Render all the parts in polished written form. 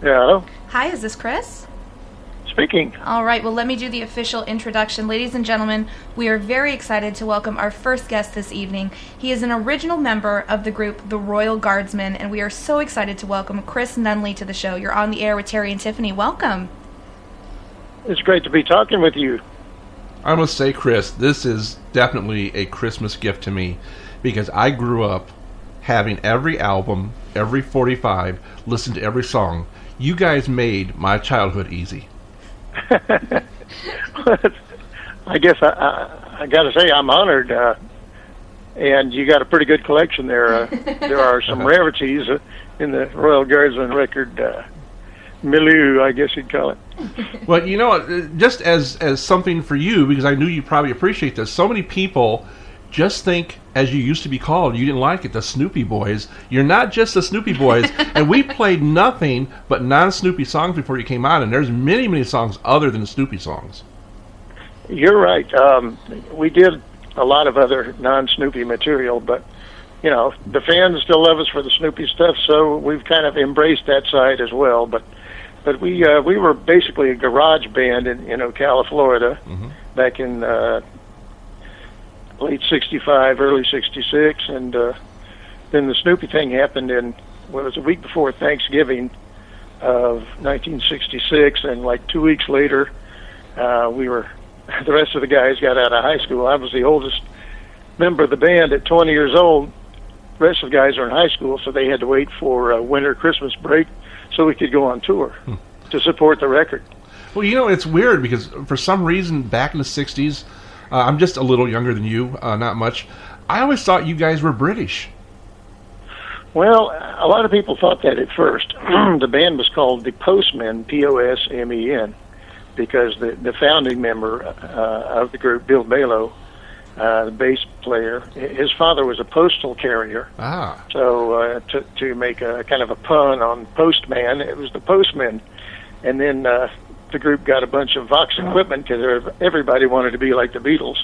Yeah, hello? Hi, is this Chris? Speaking. All right, well, let me do the official introduction. Ladies and gentlemen, we are very excited to welcome our first guest this evening. He is an original member of the group The Royal Guardsmen, and we are so excited to welcome Chris Nunley to the show. You're on the air with Terry and Tiffany. Welcome. It's great to be talking with you. I must say, Chris, this is definitely a Christmas gift to me because I grew up having every album, every 45, listened to every song. You guys made my childhood easy. I guess I got to say I'm honored, and you got a pretty good collection there. There are some rarities in the Royal Guardsmen record milieu, I guess you'd call it. Well, you know, just as something for you, because I knew you probably appreciate this, so many people just think, as you used to be called, you didn't like it, the Snoopy Boys. You're not just the Snoopy Boys, and we played nothing but non-Snoopy songs before you came out, and there's many, many songs other than the Snoopy songs. You're right. We did a lot of other non-Snoopy material, but, you know, the fans still love us for the Snoopy stuff, so we've kind of embraced that side as well. But we were basically a garage band in Ocala, Florida, back in late 65, early 66, and then the Snoopy thing happened in, well, it was a week before Thanksgiving of 1966, and like 2 weeks later, the rest of the guys got out of high school. I was the oldest member of the band at 20 years old. The rest of the guys are in high school, so they had to wait for winter Christmas break so we could go on tour to support the record. Well, you know, it's weird because for some reason back in the 60s, I'm just a little younger than you, not much. I always thought you guys were British. Well, a lot of people thought that at first. The band was called the Postmen, P-O-S-M-E-N, because the founding member of the group, Bill Balo, the bass player, his father was a postal carrier. Ah. So to make a kind of a pun on postman, it was the Postmen. And then the group got a bunch of Vox equipment because everybody wanted to be like the Beatles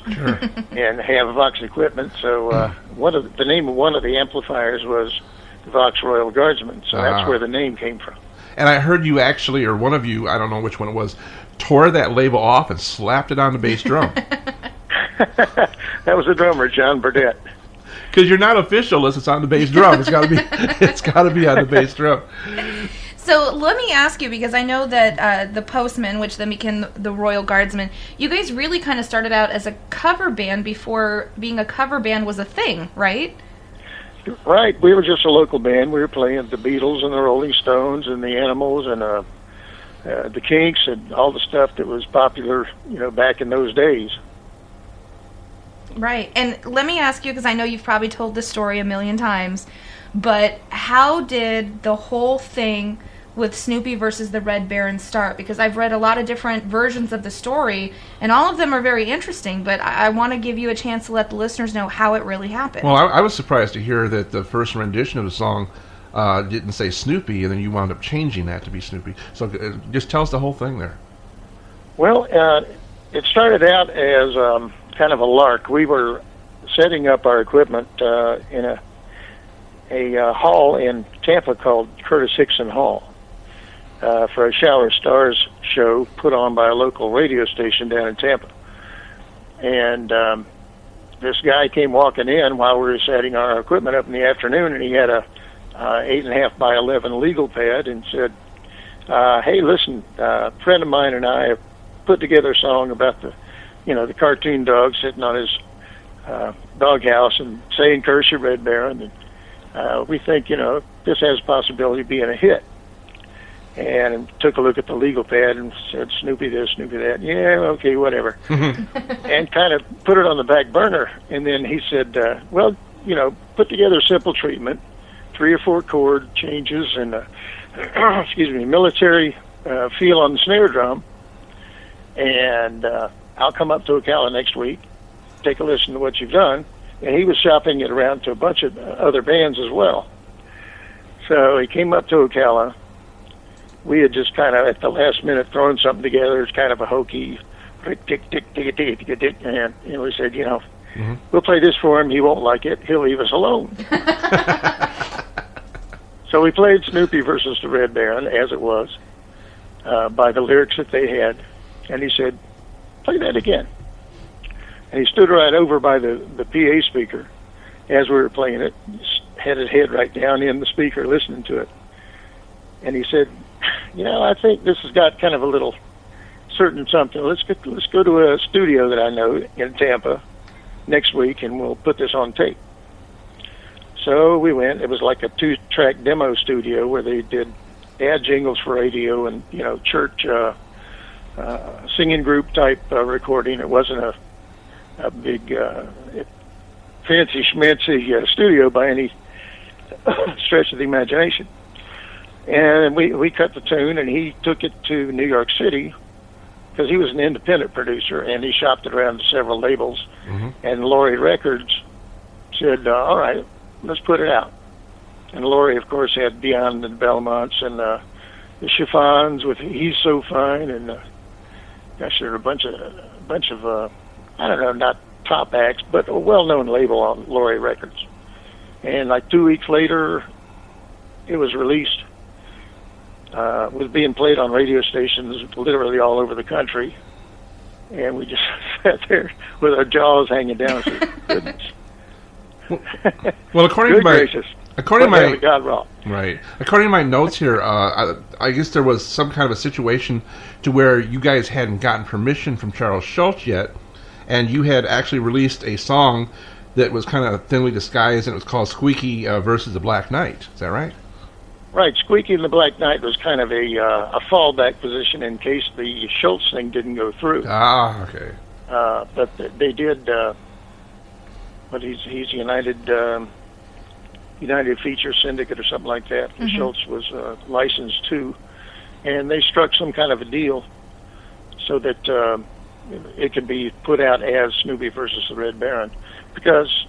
and have Vox equipment. So the name of one of the amplifiers was the Vox Royal Guardsmen. So that's where the name came from. And I heard you actually, or one of you, I don't know which one it was, tore that label off and slapped it on the bass drum. That was the drummer, John Burdett. Because you're not official unless it's on the bass drum. It's got to be on the bass drum. So let me ask you, because I know that the Postmen, which then became the Royal Guardsmen, you guys really kind of started out as a cover band before being a cover band was a thing, right? Right. We were just a local band. We were playing the Beatles and the Rolling Stones and the Animals and the Kinks and all the stuff that was popular, back in those days. Right. And let me ask you, because I know you've probably told this story a million times, but how did the whole thing with Snoopy versus the Red Baron start? Because I've read a lot of different versions of the story, and all of them are very interesting, but I want to give you a chance to let the listeners know how it really happened. Well, I was surprised to hear that the first rendition of the song didn't say Snoopy, and then you wound up changing that to be Snoopy. So just tell us the whole thing there. Well, it started out as kind of a lark. We were setting up our equipment in a hall in Tampa called Curtis Hickson Hall for a Shower Stars show put on by a local radio station down in Tampa. And this guy came walking in while we were setting our equipment up in the afternoon, and he had a 8.5 by 11 legal pad and said, hey, listen, a friend of mine and I have put together a song about the cartoon dog sitting on his doghouse and saying, "Curse your Red Baron." And we think, this has a possibility of being a hit. and took a look at the legal pad and said, Snoopy this, Snoopy that. Yeah, okay, whatever. And kind of put it on the back burner. And then he said, well, put together a simple treatment, 3 or 4 chord changes, and military feel on the snare drum. And I'll come up to Ocala next week, take a listen to what you've done. And he was shopping it around to a bunch of other bands as well. So he came up to Ocala. We had just kind of, at the last minute, thrown something together. It's kind of a hokey, tick, tick, tick, tick, tick, tick, tick, and we said, we'll play this for him. He won't like it. He'll leave us alone. So we played Snoopy versus the Red Baron, as it was, by the lyrics that they had. And he said, play that again. And he stood right over by the PA speaker as we were playing it, had his head right down in the speaker listening to it. And he said, I think this has got kind of a little certain something. Let's go to a studio that I know in Tampa next week, and we'll put this on tape. So we went. It was like a 2-track demo studio where they did ad jingles for radio and, church singing group type recording. It wasn't a big fancy schmancy studio by any stretch of the imagination. And we cut the tune, and he took it to New York City because he was an independent producer, and he shopped it around to several labels. Mm-hmm. And Laurie Records said, all right, let's put it out. And Laurie, of course, had Beyond the Belmonts and the Chiffons with He's So Fine, and gosh, there were a bunch of I don't know, not top acts, but a well-known label on Laurie Records. And like 2 weeks later, it was released. Was being played on radio stations literally all over the country. And we just sat there with our jaws hanging down and said, goodness. Well, according to my God wrong. Right. According to my notes here, I guess there was some kind of a situation to where you guys hadn't gotten permission from Charles Schultz yet, and you had actually released a song that was kind of thinly disguised, and it was called Squeaky versus the Black Knight. Is that right? Right. Squeaky and the Black Knight was kind of a fallback position in case the Schultz thing didn't go through. Ah, okay. But they did. But he's United Feature Syndicate or something like that. Mm-hmm. Schultz was licensed too, and they struck some kind of a deal so that it could be put out as Snoopy versus the Red Baron, because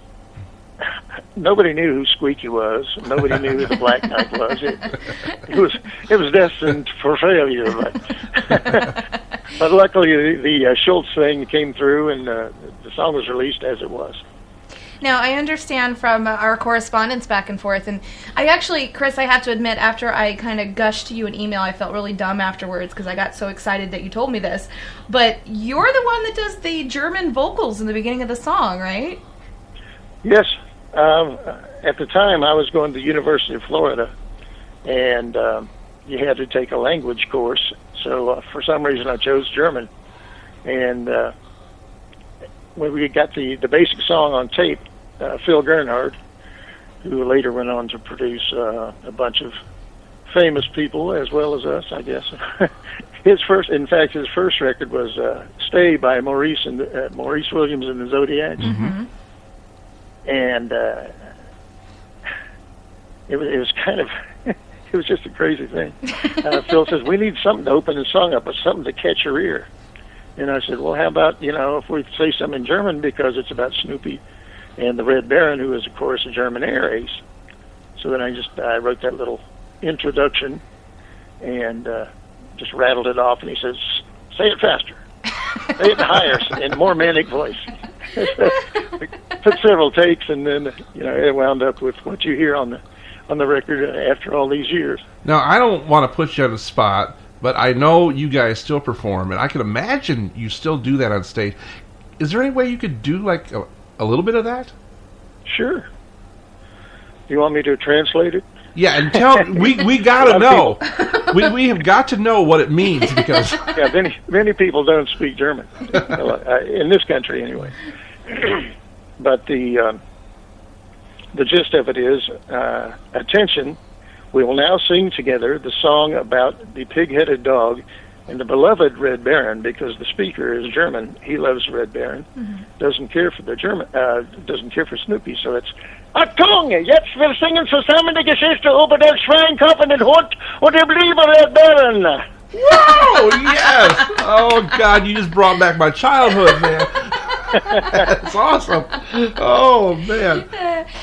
nobody knew who Squeaky was. Nobody knew who the Black Knight was. It was destined for failure. But luckily, the Schultz thing came through, and the song was released as it was. Now, I understand from our correspondence back and forth, and I actually, Chris, I have to admit, after I kind of gushed to you an email, I felt really dumb afterwards because I got so excited that you told me this. But you're the one that does the German vocals in the beginning of the song, right? Yes. At the time, I was going to the University of Florida, and you had to take a language course. So for some reason, I chose German. And when we got the basic song on tape, Phil Gernhardt, who later went on to produce a bunch of famous people as well as us, I guess. His first record was "Stay" by Maurice Williams and the Zodiacs. Mm-hmm. And it was kind of it was just a crazy thing. Phil says, we need something to open the song up with, something to catch your ear. And I said, well, how about, if we say something in German, because it's about Snoopy and the Red Baron, who is, of course, a German air ace. So then I wrote that little introduction and just rattled it off, and he says, say it faster. Say it higher, in more manic voice. We took several takes, and then, it wound up with what you hear on the record after all these years. Now, I don't want to put you on the spot, but I know you guys still perform, and I can imagine you still do that on stage. Is there any way you could do, like, a little bit of that? Sure. You want me to translate it? Yeah, and we got to know. We have got to know what it means, because... Yeah, many people don't speak German, in this country anyway. But the gist of it is, attention, We will now sing together the song about the pig-headed dog and the beloved Red Baron, because the speaker is German. He loves Red Baron. Doesn't care for the German. Doesn't care for Snoopy. So it's Achtung! Jetzt wir singen zusammen die Geschichte über den Schweinkopf und den Hund und den lieben Red Baron. Whoa! Yes! Oh God, you just brought back my childhood, man. That's awesome. Oh man.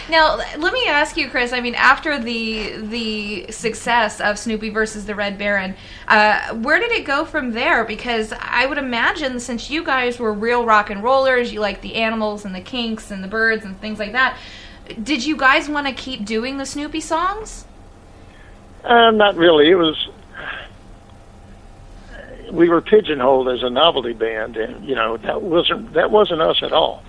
Now, let me ask you, Chris. I mean, after the success of Snoopy versus the Red Baron, where did it go from there? Because I would imagine, since you guys were real rock and rollers, you like the animals and the Kinks and the Birds and things like that. Did you guys want to keep doing the Snoopy songs? Not really. It was. We were pigeonholed as a novelty band, and that wasn't us at all.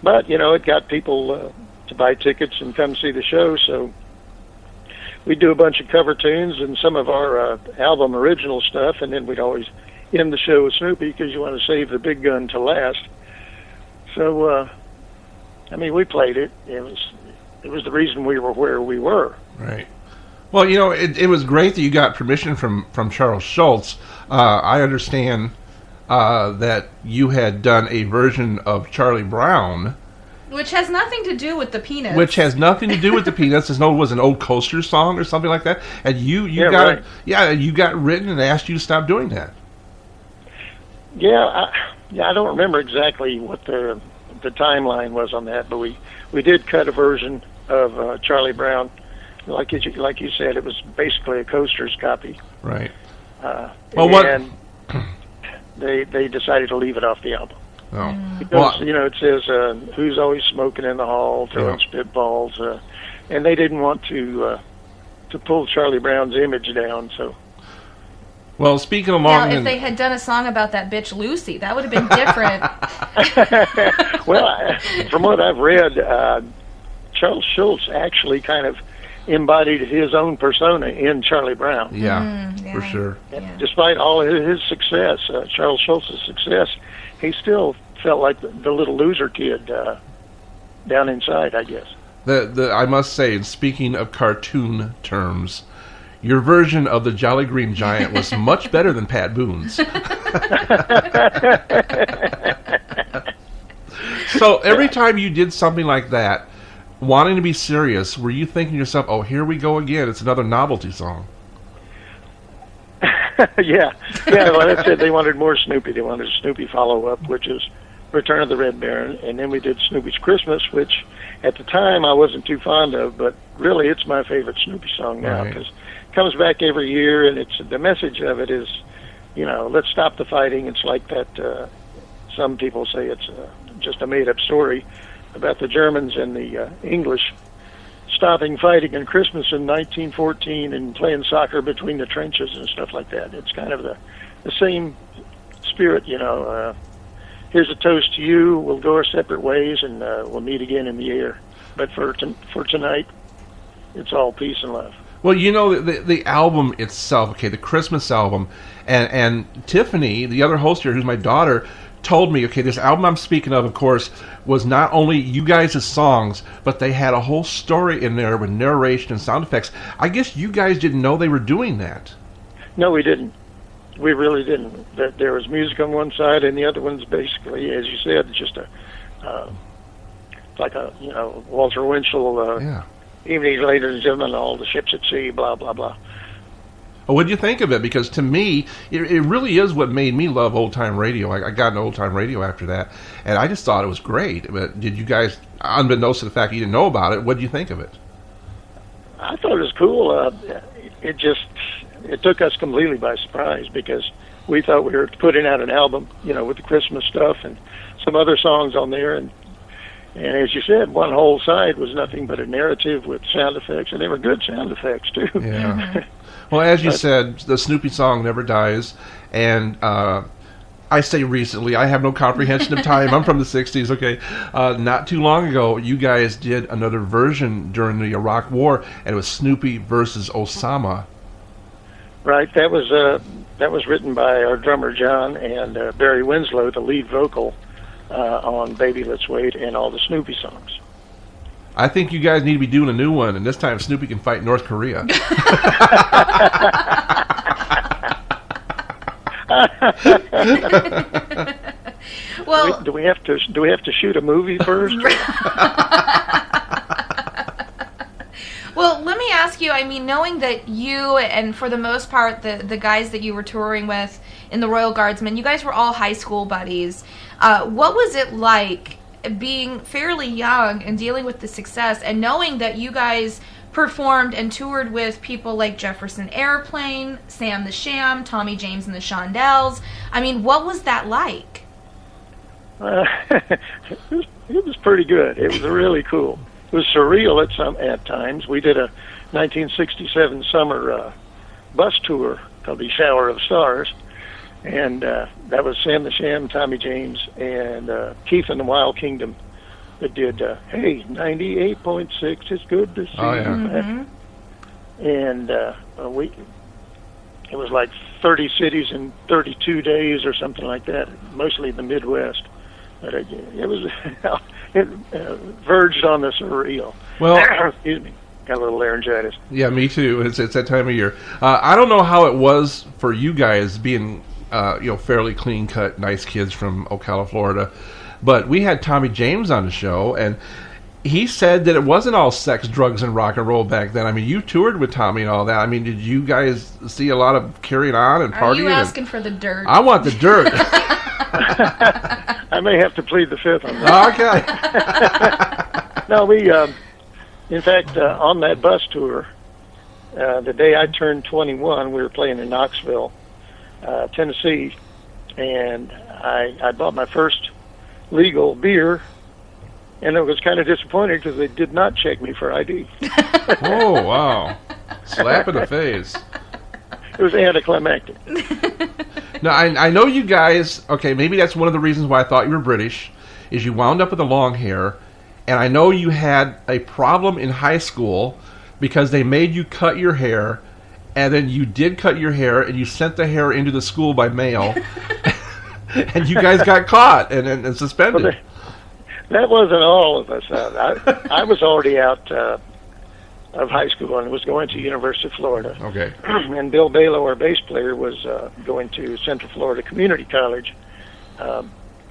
But it got people to buy tickets and come see the show. So we'd do a bunch of cover tunes and some of our album original stuff, and then we'd always end the show with Snoopy because you want to save the big gun to last. So we played it. It was the reason we were where we were. Right. Well, it was great that you got permission from Charles Schulz. I understand that you had done a version of Charlie Brown, which has nothing to do with the Peanuts. It was an old Coaster song or something like that, and you got written and asked you to stop doing that. I don't remember exactly what the timeline was on that, but we did cut a version of Charlie Brown. Like you said, it was basically a Coaster's copy. Right. And they decided to leave it off the album. Oh. Because, it says, who's always smoking in the hall, throwing spitballs, and they didn't want to pull Charlie Brown's image down, so. Well, speaking along... Now, if they had done a song about that bitch Lucy, that would have been different. Well, from what I've read, Charles Schulz actually kind of embodied his own persona in Charlie Brown. Yeah, for sure. Yeah. Despite all of his success, Charles Schulz's success, he still felt like the little loser kid down inside, I guess. I must say, speaking of cartoon terms, your version of the Jolly Green Giant was much better than Pat Boone's. So every time you did something like that, wanting to be serious, were you thinking to yourself, oh, here we go again, it's another novelty song? Yeah, well, that's it. They wanted more Snoopy. They wanted a Snoopy follow-up, which is Return of the Red Baron, and then we did Snoopy's Christmas, which at the time I wasn't too fond of, but really it's my favorite Snoopy song now, because it comes back every year, and it's the message of it is, let's stop the fighting. It's like that, some people say it's just a made-up story about the Germans and the English stopping fighting on Christmas in 1914 and playing soccer between the trenches and stuff like that. It's kind of the same spirit, here's a toast to you, we'll go our separate ways, and we'll meet again in the air. But for tonight, it's all peace and love. Well, the album itself, the Christmas album, and Tiffany, the other host here, who's my daughter, told me, this album I'm speaking of course, was not only you guys' songs, but they had a whole story in there with narration and sound effects. I guess you guys didn't know they were doing that. No, we didn't. We really didn't. That there was music on one side, and the other one's basically, as you said, just like a Walter Winchell. Evenings, ladies and gentlemen, all the ships at sea, blah blah blah. Well, what do you think of it? Because to me, it really is what made me love old-time radio. I got into old-time radio after that, and I just thought it was great. But did you guys, unbeknownst to the fact you didn't know about it, what did you think of it? I thought it was cool. It took us completely by surprise, because we thought we were putting out an album, with the Christmas stuff and some other songs on there, and as you said, one whole side was nothing but a narrative with sound effects, and they were good sound effects too. Yeah. Well, as you said, the Snoopy song never dies, and I say recently, I have no comprehension of time. I'm from the 60s, okay? Not too long ago, you guys did another version during the Iraq War, and it was Snoopy versus Osama. Right, that was written by our drummer John and Barry Winslow, the lead vocal on Baby Let's Wait and all the Snoopy songs. I think you guys need to be doing a new one, and this time Snoopy can fight North Korea. Well, do we have to shoot a movie first? Well, let me ask you, I mean, knowing that you, and for the most part, the guys that you were touring with in the Royal Guardsmen, you guys were all high school buddies. What was it like being fairly young and dealing with the success and knowing that you guys performed and toured with people like Jefferson Airplane, Sam the Sham, Tommy James and the Shondells? I mean, what was that like? It was pretty good. It was really cool. It was surreal at times. We did a 1967 summer bus tour called the Shower of Stars, and that was Sam the Sham, Tommy James, and Keith and the Wild Kingdom that did Hey, 98.6, it's good to see Oh, yeah. you. Mm-hmm. And it was like 30 cities in 32 days or something like that, mostly the Midwest. But it was it verged on the surreal. Well, Excuse me, got a little laryngitis. yeah, me too. It's that time of year. I don't know how it was for you guys being, fairly clean-cut, nice kids from Ocala, Florida, but we had Tommy James on the show, and he said that it wasn't all sex, drugs, and rock and roll back then. I mean, you toured with Tommy and all that. I mean, did you guys see a lot of carrying on and partying? Are you asking for the dirt? I want the dirt. I may have to plead the fifth on that. Okay. No, we, in fact, on that bus tour, the day I turned 21, we were playing in Knoxville, Tennessee, and I bought my first legal beer, and I was kind of disappointed because they did not check me for ID. Oh, wow. Slap in the face. It was anticlimactic. Now, I know you guys, okay, maybe that's one of the reasons why I thought you were British, is you wound up with the long hair, and I know you had a problem in high school because they made you cut your hair, and then you did cut your hair, and you sent the hair into the school by mail, and you guys got caught and suspended. Well, that wasn't all of us. I was already out of high school and was going to University of Florida. Okay. And Bill Balo, our bass player, was going to Central Florida Community College.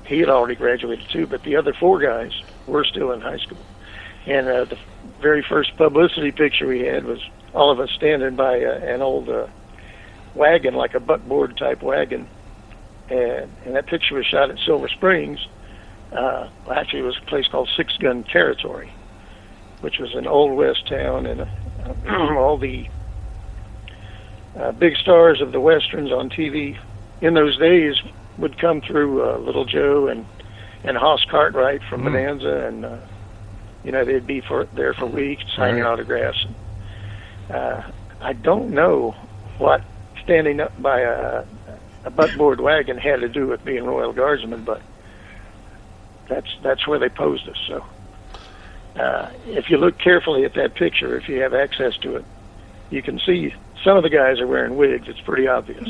He had already graduated too, but the other four guys were still in high school. And the very first publicity picture we had was all of us standing by an old wagon, like a buckboard type wagon. And that picture was shot at Silver Springs. Actually, it was a place called Six Gun Territory, which was an old West town, and all the big stars of the Westerns on TV in those days would come through Little Joe and Hoss Cartwright from Bonanza, and they'd be there for weeks signing autographs. I don't know what standing up by a buckboard wagon had to do with being Royal Guardsmen, but that's where they posed us. So if you look carefully at that picture, if you have access to it, you can see some of the guys are wearing wigs. It's pretty obvious.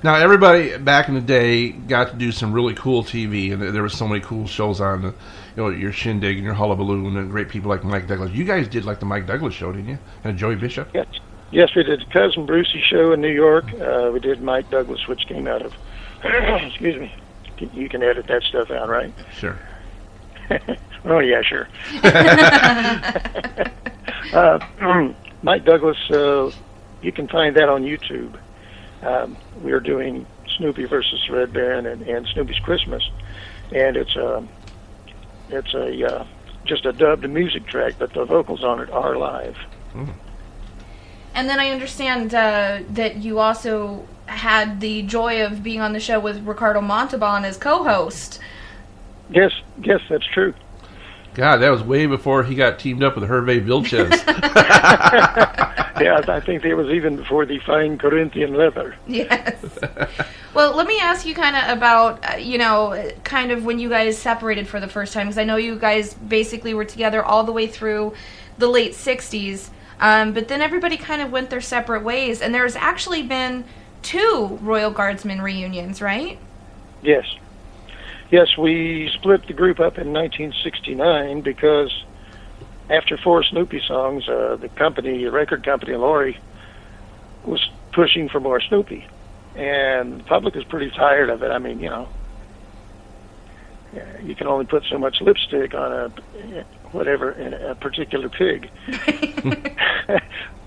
Now, everybody back in the day got to do some really cool TV, and there were so many cool shows on, your Shindig and your Hullabaloo, and great people like Mike Douglas. You guys did like the Mike Douglas show, didn't you? And Joey Bishop? Yes, we did the Cousin Brucey show in New York. We did Mike Douglas, which came out of, excuse me, you can edit that stuff out, right? Sure. Oh, yeah, sure. Mike Douglas, you can find that on YouTube. We are doing Snoopy versus Red Baron and Snoopy's Christmas, and it's just a dubbed music track, but the vocals on it are live. And then I understand that you also had the joy of being on the show with Ricardo Montalban as co-host. Yes, that's true. God, that was way before he got teamed up with Hervé Vilches. Yeah, I think it was even before the fine Corinthian leather. Yes. Well, let me ask you kind of about, kind of when you guys separated for the first time, because I know you guys basically were together all the way through the late 60s, but then everybody kind of went their separate ways, and there's actually been 2 Royal Guardsmen reunions, right? Yes. Yes, we split the group up in 1969 because after 4 Snoopy songs, the record company, Laurie, was pushing for more Snoopy. And the public was pretty tired of it. I mean, you can only put so much lipstick on a particular pig.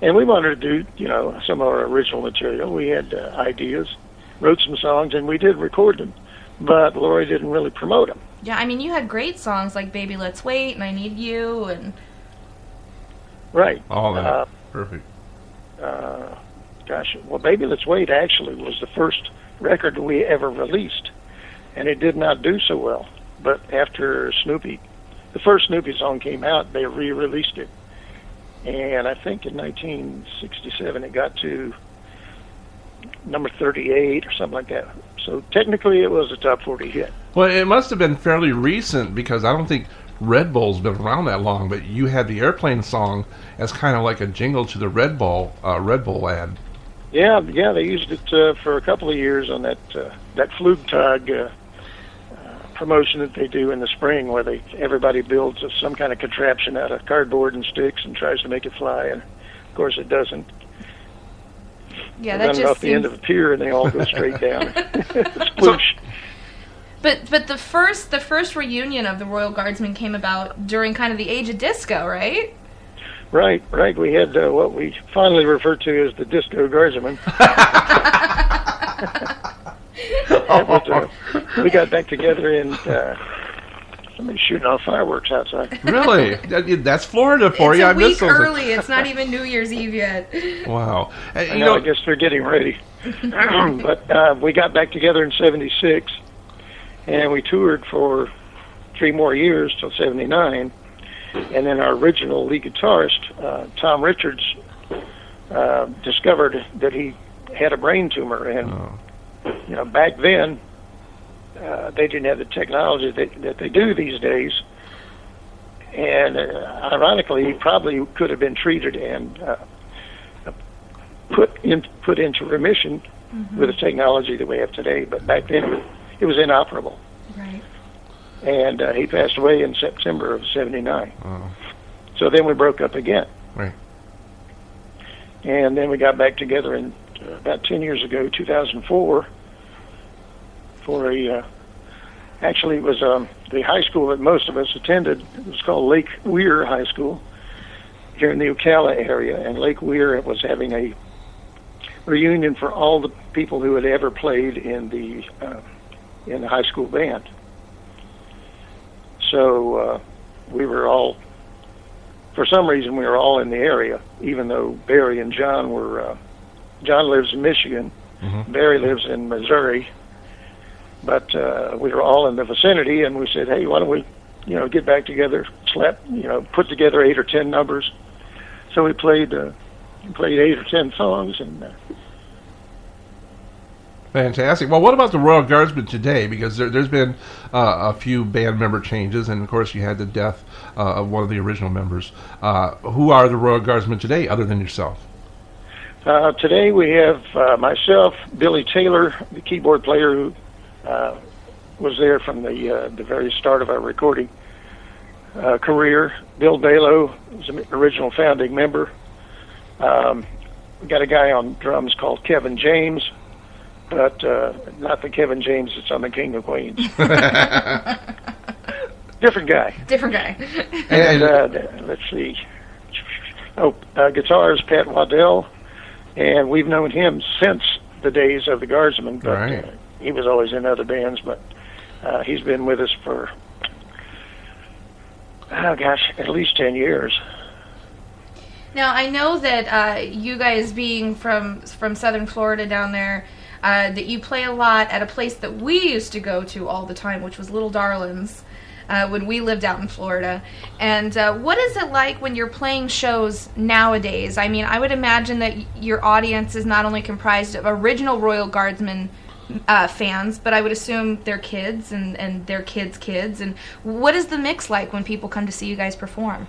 And we wanted to do, some of our original material. We had ideas, wrote some songs, and we did record them. But Laurie didn't really promote them. Yeah, I mean, you had great songs like Baby Let's Wait and I Need You and... Right. All that. Perfect. Baby Let's Wait actually was the first record we ever released, and it did not do so well. But after the first Snoopy song came out, they re-released it. And I think in 1967 it got to number 38 or something like that. So technically it was a top 40 hit. Well, it must have been fairly recent because I don't think Red Bull's been around that long, but you had the airplane song as kind of like a jingle to the Red Bull ad. Yeah, they used it for a couple of years on that Flugtag promotion that they do in the spring, where everybody builds some kind of contraption out of cardboard and sticks and tries to make it fly, and of course it doesn't. Yeah, they that run just off the end of a pier and they all go straight down. Sploosh. But the first reunion of the Royal Guardsmen came about during kind of the age of disco, right? Right. We had what we fondly refer to as the Disco Guardsmen. We got back together and somebody's shooting off fireworks outside. Really? That's Florida for you. It's a week early. It's not even New Year's Eve yet. Wow. I guess they're getting ready. But we got back together in '76, and we toured for 3 more years till '79. And then our original lead guitarist, Tom Richards, discovered that he had a brain tumor. And, back then, they didn't have the technology that they do these days. And ironically, he probably could have been treated and put into remission with the technology that we have today. But back then, it was inoperable. Right. And he passed away in September of '79. Oh. So then we broke up again. Right. And then we got back together in about 10 years ago, 2004, for actually it was the high school that most of us attended. It was called Lake Weir High School here in the Ocala area. And Lake Weir was having a reunion for all the people who had ever played in the high school band. So we were all, for some reason, we were all in the area, even though Barry and John were, John lives in Michigan, Barry lives in Missouri, but we were all in the vicinity, and we said, hey, why don't we, get back together, put together 8 or 10 numbers. So we played 8 or 10 songs, and fantastic. Well, what about the Royal Guardsmen today? Because there's been a few band member changes, and of course you had the death of one of the original members. Who are the Royal Guardsmen today, other than yourself? Today we have myself, Billy Taylor, the keyboard player who was there from the very start of our recording career. Bill Balo was an original founding member. We got a guy on drums called Kevin James, but not the Kevin James that's on the King of Queens. Different guy. And let's see. Guitars, Pat Waddell, and we've known him since the days of the Guardsmen, but he was always in other bands, but he's been with us for, at least 10 years. Now, I know that you guys being from southern Florida down there, that you play a lot at a place that we used to go to all the time, which was Little Darlings, when we lived out in Florida. And what is it like when you're playing shows nowadays? I mean, I would imagine that your audience is not only comprised of original Royal Guardsmen fans, but I would assume their kids and their kids' kids. And what is the mix like when people come to see you guys perform?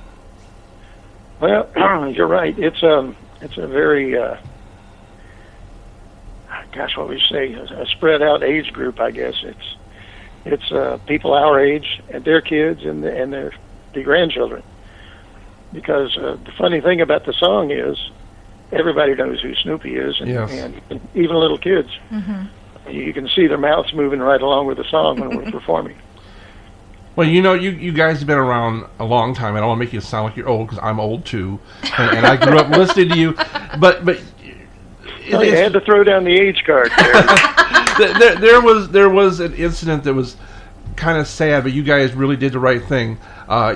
Well, you're right. It's a very what would you say, a spread out age group, I guess. It's people our age and their kids and their grandchildren. Because the funny thing about the song is everybody knows who Snoopy is, and, Yes. and even little kids. You can see their mouths moving right along with the song when we're performing. Well, you guys have been around a long time. I don't want to make you sound like you're old, because I'm old too, and I grew up listening to you. But Well, you had to throw down the age card there. there was an incident that was kind of sad, but you guys really did the right thing.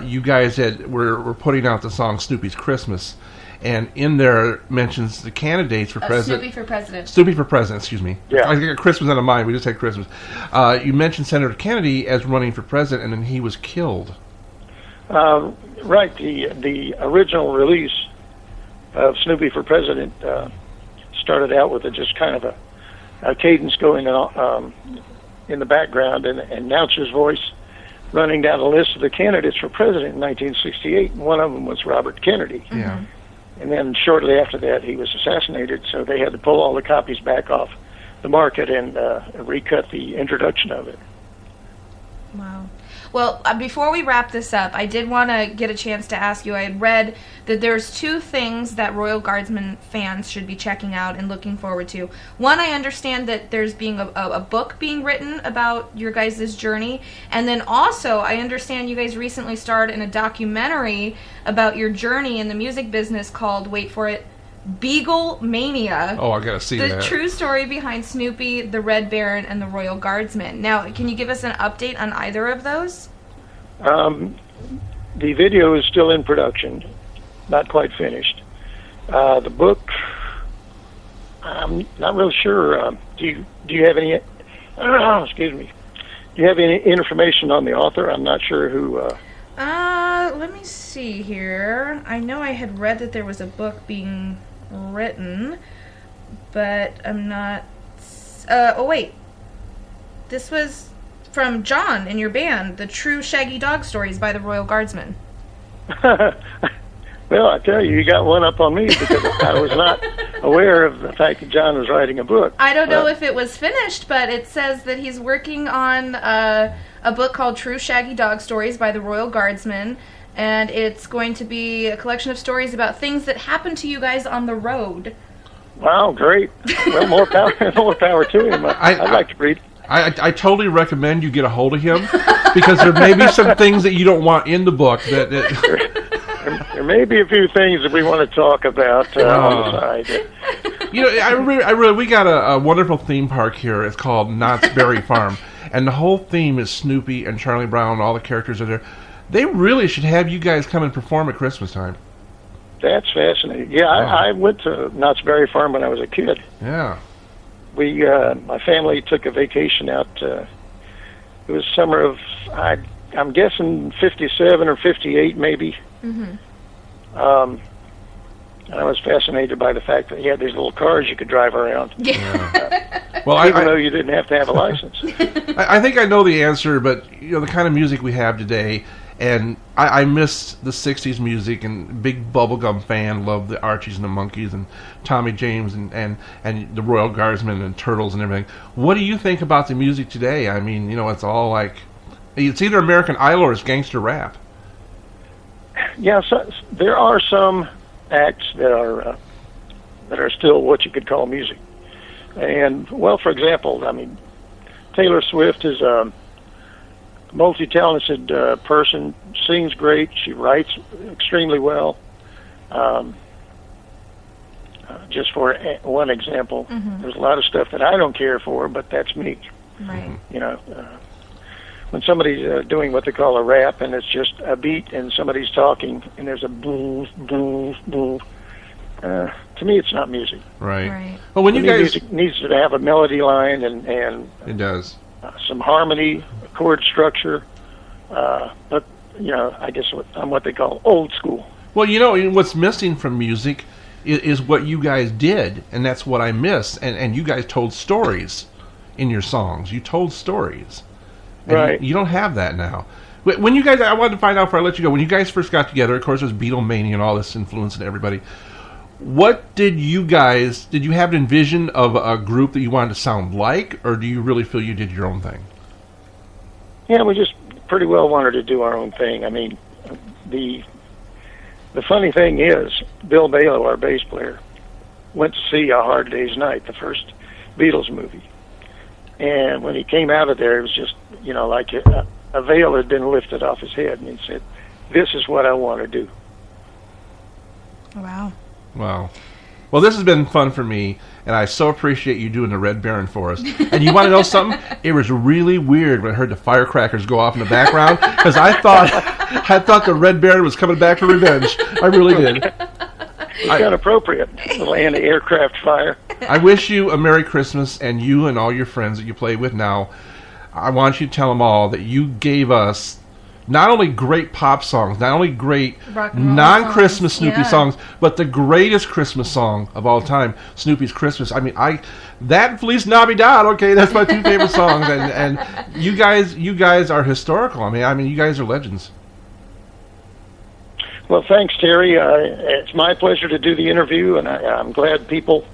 You guys were putting out the song "Snoopy's Christmas," and in there mentions the candidates for president. Snoopy for president. Snoopy for president, excuse me. Yeah. I got Christmas out of mind. We just had Christmas. You mentioned Senator Kennedy as running for president, and then he was killed. Right. The original release of Snoopy for president started out with just kind of a cadence going in the background, and an announcer's voice running down a list of the candidates for president in 1968, and one of them was Robert Kennedy. Yeah. And then shortly after that, he was assassinated, so they had to pull all the copies back off the market and recut the introduction of it. Wow. Well, before we wrap this up, I did want to get a chance to ask you. I had read that there's two things that Royal Guardsmen fans should be checking out and looking forward to. One, I understand that there's being a book being written about your guys' journey. And then also, I understand you guys recently starred in a documentary about your journey in the music business called, wait for it, Beagle Mania. Oh, I gotta see that. The true story behind Snoopy, the Red Baron, and the Royal Guardsmen. Now, can you give us an update on either of those? The video is still in production, not quite finished. The book, I'm not real sure. Do you have any? Excuse me. Do you have any information on the author? I'm not sure who. Let me see here. I know I had read that there was a book being written, but I'm not... oh, wait. This was from John in your band, The True Shaggy Dog Stories by the Royal Guardsmen. Well, I tell you, you got one up on me because I was not aware of the fact that John was writing a book. I don't know if it was finished, but it says that he's working on a book called True Shaggy Dog Stories by the Royal Guardsmen, and it's going to be a collection of stories about things that happened to you guys on the road. Wow, great. Well, more power to him. I'd like to read. I totally recommend you get a hold of him, because there may be some things that you don't want in the book that There may be a few things that we want to talk about on the side. You know, I really, we got a wonderful theme park here. It's called Knott's Berry Farm, and the whole theme is Snoopy and Charlie Brown. All the characters are there. They really should have you guys come and perform at Christmas time. That's fascinating. Yeah, I went to Knott's Berry Farm when I was a kid. Yeah. We, my family took a vacation out. It was summer of, I'm guessing 57 or 58, maybe. Mm-hmm. And I was fascinated by the fact that he had these little cars you could drive around. Yeah. Well, even though you didn't have to have a license. I think I know the answer, but you know the kind of music we have today, and I miss the '60s music. And big bubblegum fan, loved the Archies and the Monkees and Tommy James and the Royal Guardsmen and Turtles and everything. What do you think about the music today? I mean, you know, it's all like it's either American Idol or it's gangster rap. Yeah, so there are some acts that are still what you could call music. And, well, for example, I mean, Taylor Swift is a multi-talented person, sings great, she writes extremely well. Just for one example, there's a lot of stuff that I don't care for, but that's me. Right. You know, when somebody's doing what they call a rap, and it's just a beat, and somebody's talking, and there's a boo, boo, boo. To me, it's not music. Right. Well, when you guys, music needs to have a melody line and it does some harmony, chord structure. But you know, I guess I'm what they call old school. Well, you know, what's missing from music is what you guys did, and that's what I miss. And you guys told stories in your songs. You told stories. And Right. You don't have that now. When you guys, I wanted to find out before I let you go, when you guys first got together, of course, it was Beatlemania and all this influencing everybody. What did you have an envision of a group that you wanted to sound like, or do you really feel you did your own thing? Yeah, we just pretty well wanted to do our own thing. I mean, the funny thing is, Bill Balo, our bass player, went to see A Hard Day's Night, the first Beatles movie. And when he came out of there, it was just, like a veil had been lifted off his head, and he said, "This is what I want to do." Wow. Wow. Well, this has been fun for me, and I so appreciate you doing the Red Baron for us. And you want to know something? It was really weird when I heard the firecrackers go off in the background, because I thought the Red Baron was coming back for revenge. I really did. It's kind of appropriate, the anti-aircraft fire. I wish you a Merry Christmas, and you and all your friends that you play with now. I want you to tell them all that you gave us not only great pop songs, not only great non-Christmas Snoopy songs, but the greatest Christmas song of all time, Snoopy's Christmas. I mean, that Feliz Navidad, okay, that's my two favorite songs, and you guys are historical. I mean, you guys are legends. Well, thanks, Terry. It's my pleasure to do the interview, and I'm glad people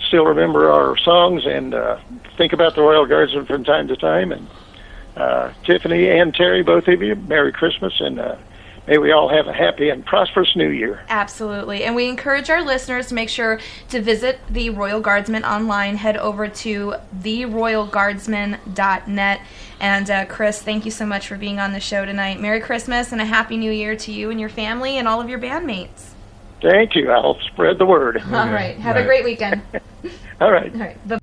still remember our songs and think about the Royal Guardsmen from time to time. And Tiffany and Terry, both of you, Merry Christmas, and may we all have a happy and prosperous New Year. Absolutely. And we encourage our listeners to make sure to visit the Royal Guardsmen online. Head over to theroyalguardsmen.net. And Chris, thank you so much for being on the show tonight. Merry Christmas and a Happy New Year to you and your family and all of your bandmates. Thank you. I'll spread the word. All right. Have a great weekend. All right. All right. Bye.